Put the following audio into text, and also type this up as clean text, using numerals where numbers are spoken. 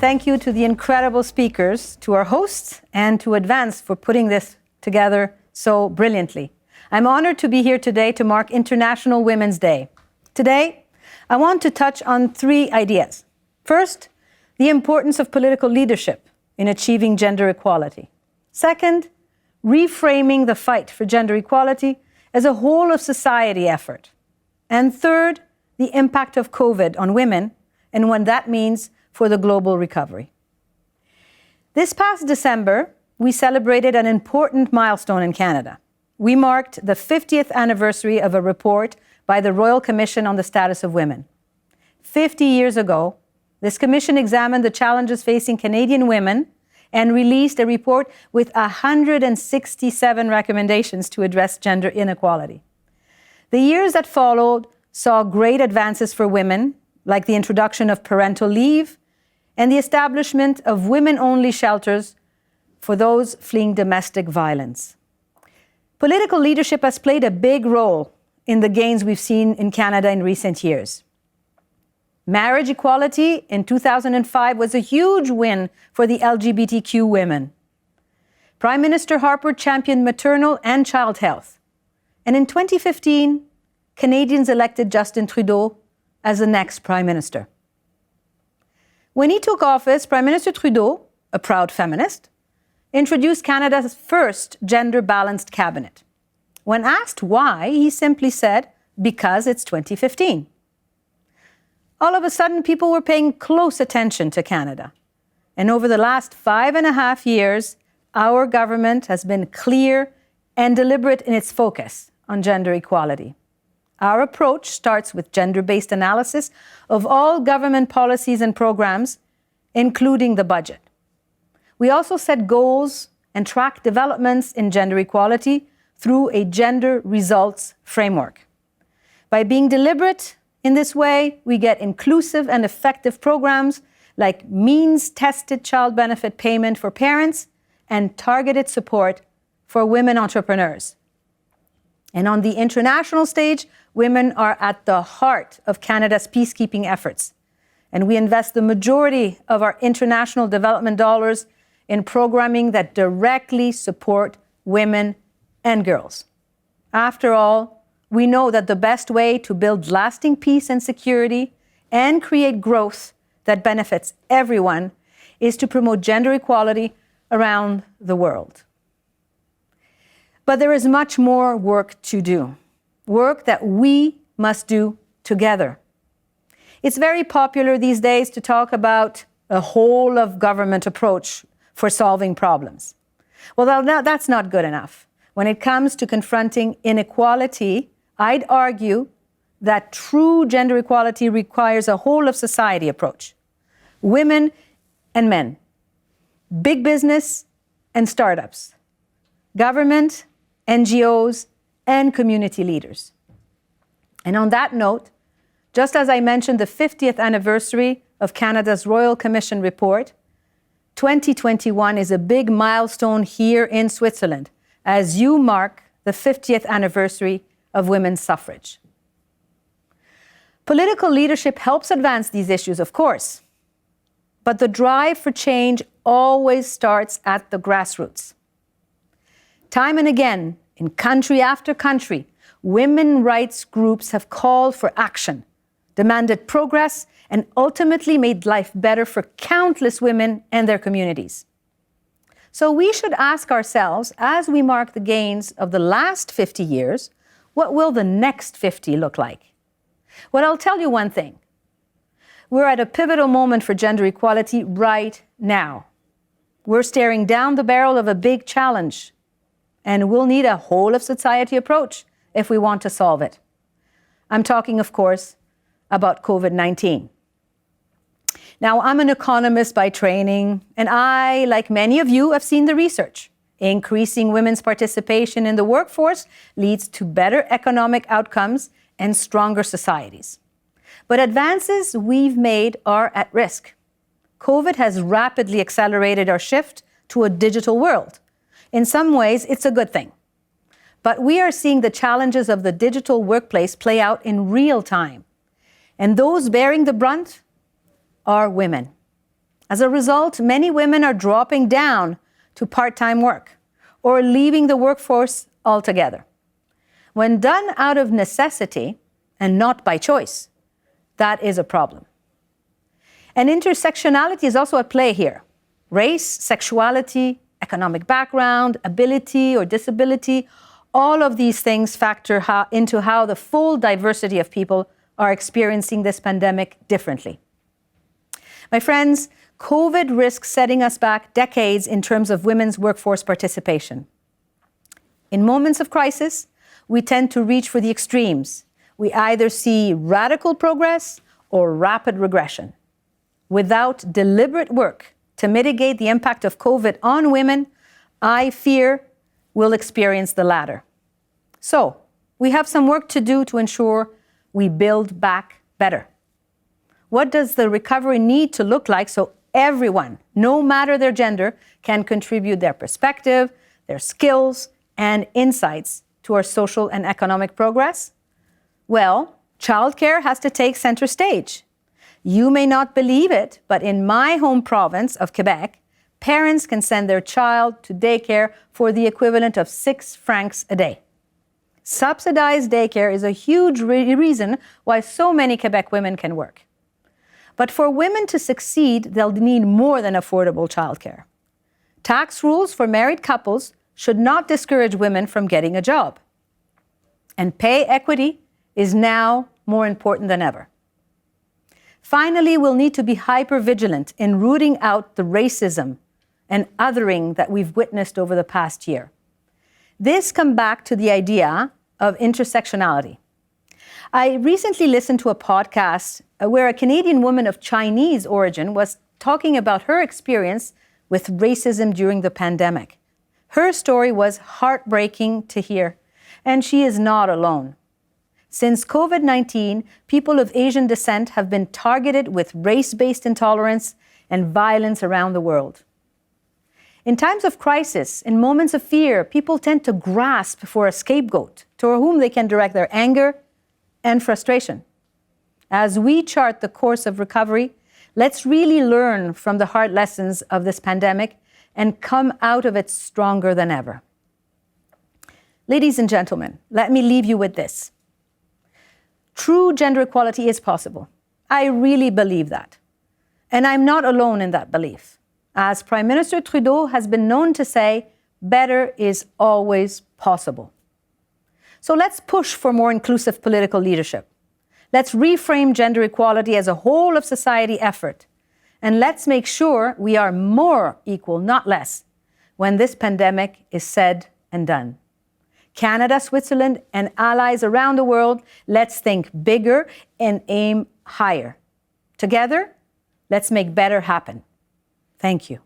thank you to the incredible speakers, to our hosts, and to Advance for putting this together so brilliantly. I'm honored to be here today to mark International Women's Day. Today, I want to touch on 3 ideas. First, the importance of political leadership in achieving gender equality. Second, reframing the fight for gender equality as a whole of society effort. And third, the impact of COVID on women and what that means for the global recovery. This past December, we celebrated an important milestone in Canada. We marked the 50th anniversary of a report by the Royal Commission on the Status of Women. 50 years ago, this commission examined the challenges facing Canadian women and released a report with 167 recommendations to address gender inequality. The years that followed saw great advances for women, like the introduction of parental leave and the establishment of women-only shelters for those fleeing domestic violence. Political leadership has played a big role in the gains we've seen in Canada in recent years. Marriage equality in 2005 was a huge win for the LGBTQ women. Prime Minister Harper championed maternal and child health. And in 2015, Canadians elected Justin Trudeau as the next Prime Minister. When he took office, Prime Minister Trudeau, a proud feminist, introduced Canada's first gender-balanced cabinet. When asked why, he simply said, because it's 2015. All of a sudden, people were paying close attention to Canada. And over the last 5.5 years, our government has been clear and deliberate in its focus on gender equality. Our approach starts with gender-based analysis of all government policies and programs, including the budget. We also set goals and track developments in gender equality through a gender results framework. By being deliberate in this way, we get inclusive and effective programs like means-tested child benefit payment for parents and targeted support for women entrepreneurs. And on the international stage, women are at the heart of Canada's peacekeeping efforts. And we invest the majority of our international development dollars in programming that directly support women and girls. After all, we know that the best way to build lasting peace and security and create growth that benefits everyone is to promote gender equality around the world. But there is much more work to do, work that we must do together. It's very popular these days to talk about a whole of government approach for solving problems. Well, that's not good enough. When it comes to confronting inequality, I'd argue that true gender equality requires a whole of society approach. Women and men, big business and startups, government, NGOs, and community leaders. And on that note, just as I mentioned the 50th anniversary of Canada's Royal Commission report, 2021 is a big milestone here in Switzerland as you mark the 50th anniversary of women's suffrage. Political leadership helps advance these issues, of course, but the drive for change always starts at the grassroots. Time and again, in country after country, women's rights groups have called for action, demanded progress, and ultimately made life better for countless women and their communities. So we should ask ourselves, as we mark the gains of the last 50 years, what will the next 50 look like? Well, I'll tell you one thing. We're at a pivotal moment for gender equality right now. We're staring down the barrel of a big challenge, and we'll need a whole of society approach if we want to solve it. I'm talking, of course, about COVID-19. Now, I'm an economist by training, and I, like many of you, have seen the research. Increasing women's participation in the workforce leads to better economic outcomes and stronger societies. But advances we've made are at risk. COVID has rapidly accelerated our shift to a digital world. In some ways, it's a good thing. But we are seeing the challenges of the digital workplace play out in real time. And those bearing the brunt are women. As a result, many women are dropping down to part-time work or leaving the workforce altogether. When done out of necessity and not by choice, that is a problem. And intersectionality is also at play here. Race, sexuality, economic background, ability or disability, all of these things factor into how the full diversity of people are experiencing this pandemic differently. My friends, COVID risks setting us back decades in terms of women's workforce participation. In moments of crisis, we tend to reach for the extremes. We either see radical progress or rapid regression. Without deliberate work to mitigate the impact of COVID on women, I fear we'll experience the latter. So, we have some work to do to ensure we build back better. What does the recovery need to look like so everyone, no matter their gender, can contribute their perspective, their skills, and insights to our social and economic progress? Well, childcare has to take center stage. You may not believe it, but in my home province of Quebec, parents can send their child to daycare for the equivalent of 6 francs a day. Subsidized daycare is a huge reason why so many Quebec women can work. But for women to succeed, they'll need more than affordable childcare. Tax rules for married couples should not discourage women from getting a job. And pay equity is now more important than ever. Finally, we'll need to be hyper-vigilant in rooting out the racism and othering that we've witnessed over the past year. This comes back to the idea of intersectionality. I recently listened to a podcast where a Canadian woman of Chinese origin was talking about her experience with racism during the pandemic. Her story was heartbreaking to hear, and she is not alone. Since COVID-19, people of Asian descent have been targeted with race-based intolerance and violence around the world. In times of crisis, in moments of fear, people tend to grasp for a scapegoat to whom they can direct their anger and frustration. As we chart the course of recovery, let's really learn from the hard lessons of this pandemic and come out of it stronger than ever. Ladies and gentlemen, let me leave you with this. True gender equality is possible. I really believe that. And I'm not alone in that belief. As Prime Minister Trudeau has been known to say, better is always possible. So let's push for more inclusive political leadership. Let's reframe gender equality as a whole of society effort. And let's make sure we are more equal, not less, when this pandemic is said and done. Canada, Switzerland, and allies around the world, let's think bigger and aim higher. Together, let's make better happen. Thank you.